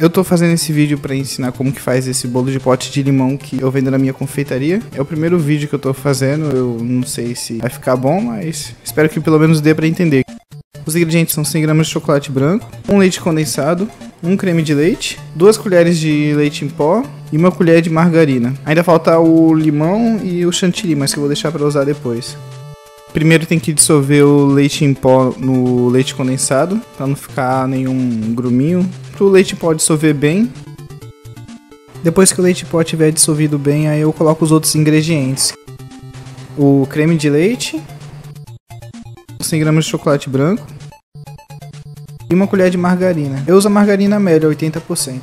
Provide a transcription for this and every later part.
Eu tô fazendo esse vídeo pra ensinar como que faz esse bolo de pote de limão que eu vendo na minha confeitaria. É o primeiro vídeo que eu tô fazendo, eu não sei se vai ficar bom, mas espero que pelo menos dê pra entender. Os ingredientes são 100 gramas de chocolate branco, um leite condensado, um creme de leite, 2 colheres de leite em pó e 1 colher de margarina. Ainda falta o limão e o chantilly, mas que eu vou deixar pra usar depois. Primeiro tem que dissolver o leite em pó no leite condensado, para não ficar nenhum gruminho. Para o leite em pó dissolver bem. Depois que o leite em pó estiver dissolvido bem, aí eu coloco os outros ingredientes. O creme de leite, 100 gramas de chocolate branco e 1 colher de margarina. Eu uso a margarina média, 80%.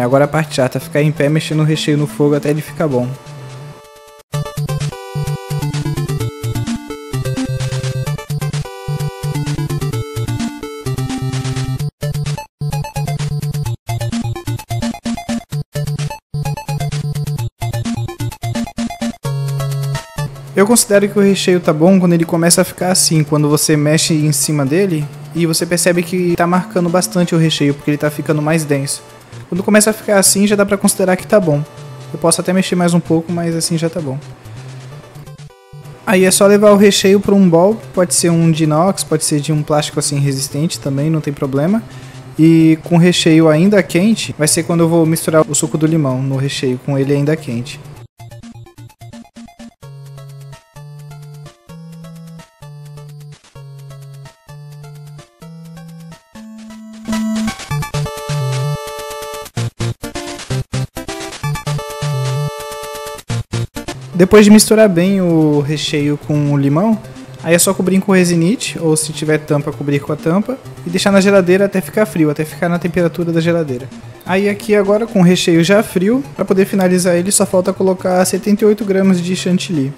Agora a parte chata, ficar em pé mexendo o recheio no fogo até ele ficar bom. Eu considero que o recheio tá bom quando ele começa a ficar assim, quando você mexe em cima dele e você percebe que tá marcando bastante o recheio, porque ele tá ficando mais denso. Quando começa a ficar assim, já dá pra considerar que tá bom. Eu posso até mexer mais um pouco, mas assim já tá bom. Aí é só levar o recheio para um bowl, pode ser um de inox, pode ser de um plástico assim resistente também, não tem problema. E com o recheio ainda quente, vai ser quando eu vou misturar o suco do limão no recheio, com ele ainda quente. Depois de misturar bem o recheio com o limão, aí é só cobrir com resinite, ou se tiver tampa, cobrir com a tampa, e deixar na geladeira até ficar frio, até ficar na temperatura da geladeira. Aí aqui agora com o recheio já frio, para poder finalizar ele só falta colocar 78 gramas de chantilly.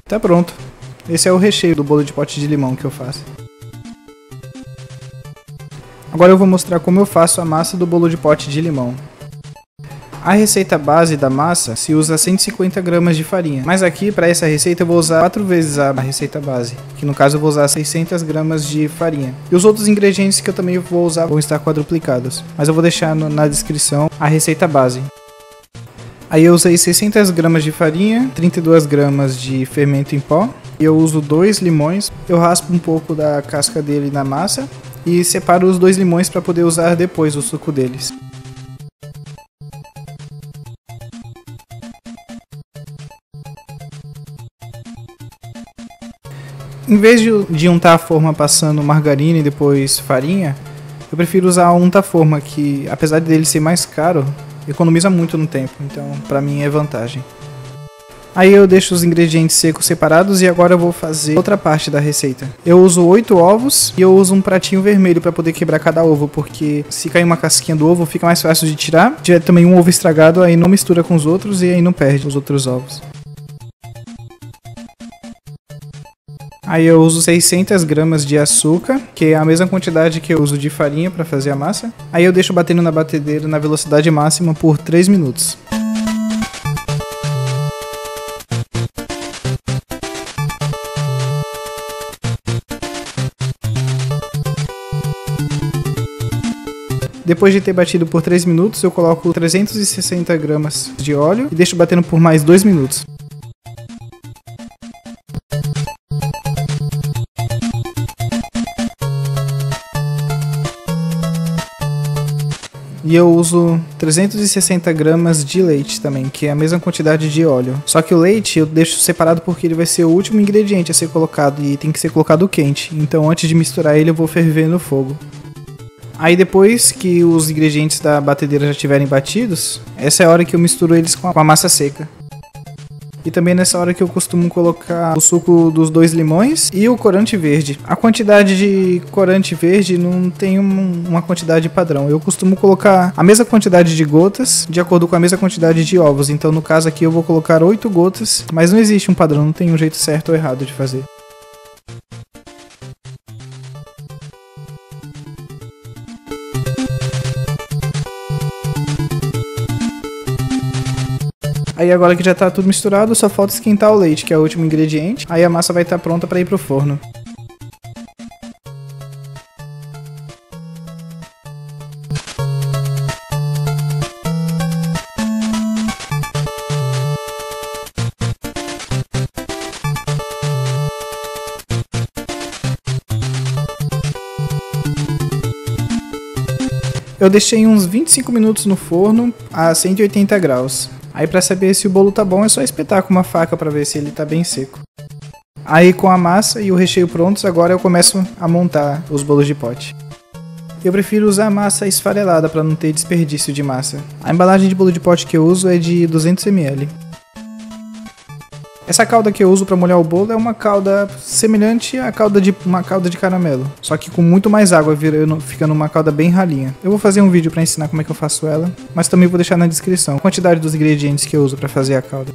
Tá pronto. Esse é o recheio do bolo de pote de limão que eu faço. Agora eu vou mostrar como eu faço a massa do bolo de pote de limão. A receita base da massa se usa 150 gramas de farinha, mas aqui para essa receita eu vou usar 4 vezes a receita base, que no caso eu vou usar 600 gramas de farinha. E os outros ingredientes que eu também vou usar vão estar quadruplicados, mas eu vou deixar na descrição a receita base. Aí eu usei 600 gramas de farinha, 32 gramas de fermento em pó. Eu uso 2 limões, eu raspo um pouco da casca dele na massa e separo os 2 limões para poder usar depois o suco deles. Em vez de untar a forma passando margarina e depois farinha, eu prefiro usar o unta-forma, que apesar dele ser mais caro, economiza muito no tempo, então pra mim é vantagem. Aí eu deixo os ingredientes secos separados e agora eu vou fazer outra parte da receita. Eu uso 8 ovos e eu uso um pratinho vermelho para poder quebrar cada ovo, porque se cair uma casquinha do ovo fica mais fácil de tirar. Se tiver também um ovo estragado, aí não mistura com os outros e aí não perde os outros ovos. Aí eu uso 600 gramas de açúcar, que é a mesma quantidade que eu uso de farinha para fazer a massa. Aí eu deixo batendo na batedeira na velocidade máxima por 3 minutos. Depois de ter batido por 3 minutos, eu coloco 360 gramas de óleo e deixo batendo por mais 2 minutos. E eu uso 360 gramas de leite também, que é a mesma quantidade de óleo. Só que o leite eu deixo separado porque ele vai ser o último ingrediente a ser colocado e tem que ser colocado quente. Então antes de misturar ele eu vou ferver no fogo. Aí depois que os ingredientes da batedeira já estiverem batidos, essa é a hora que eu misturo eles com a massa seca. E também nessa hora que eu costumo colocar o suco dos 2 limões e o corante verde. A quantidade de corante verde não tem uma quantidade padrão. Eu costumo colocar a mesma quantidade de gotas de acordo com a mesma quantidade de ovos. Então no caso aqui eu vou colocar 8 gotas, mas não existe um padrão, não tem um jeito certo ou errado de fazer. Aí agora que já tá tudo misturado, só falta esquentar o leite, que é o último ingrediente. Aí a massa vai estar pronta para ir pro forno. Eu deixei uns 25 minutos no forno a 180 graus. Aí pra saber se o bolo tá bom é só espetar com uma faca pra ver se ele tá bem seco. Aí com a massa e o recheio prontos, agora eu começo a montar os bolos de pote. Eu prefiro usar massa esfarelada para não ter desperdício de massa. A embalagem de bolo de pote que eu uso é de 200 ml. Essa calda que eu uso para molhar o bolo é uma calda semelhante à calda de uma calda de caramelo, só que com muito mais água, ficando uma calda bem ralinha. Eu vou fazer um vídeo para ensinar como é que eu faço ela, mas também vou deixar na descrição a quantidade dos ingredientes que eu uso para fazer a calda.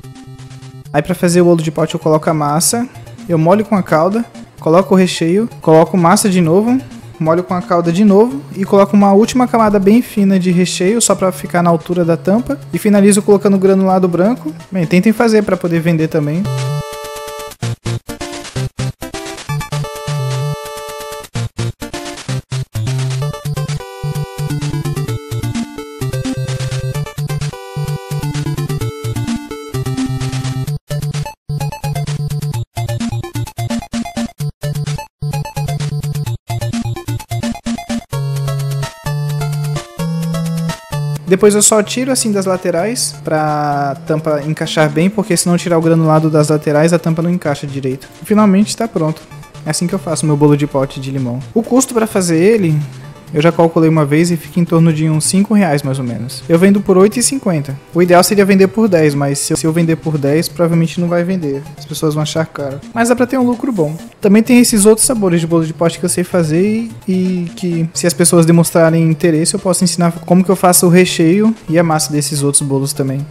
Aí para fazer o bolo de pote eu coloco a massa, eu molho com a calda, coloco o recheio, coloco massa de novo, molho com a calda de novo e coloco uma última camada bem fina de recheio só para ficar na altura da tampa e finalizo colocando granulado branco. Bem, tentem fazer para poder vender também. Depois eu só tiro assim das laterais pra tampa encaixar bem, porque se não tirar o granulado das laterais a tampa não encaixa direito. E finalmente está pronto. É assim que eu faço meu bolo de pote de limão. O custo para fazer ele, eu já calculei uma vez e fica em torno de uns 5 reais mais ou menos. Eu vendo por 8,50. O ideal seria vender por 10, mas se eu vender por 10, provavelmente não vai vender. As pessoas vão achar caro. Mas dá pra ter um lucro bom. Também tem esses outros sabores de bolo de pote que eu sei fazer e que, se as pessoas demonstrarem interesse, eu posso ensinar como que eu faço o recheio e a massa desses outros bolos também.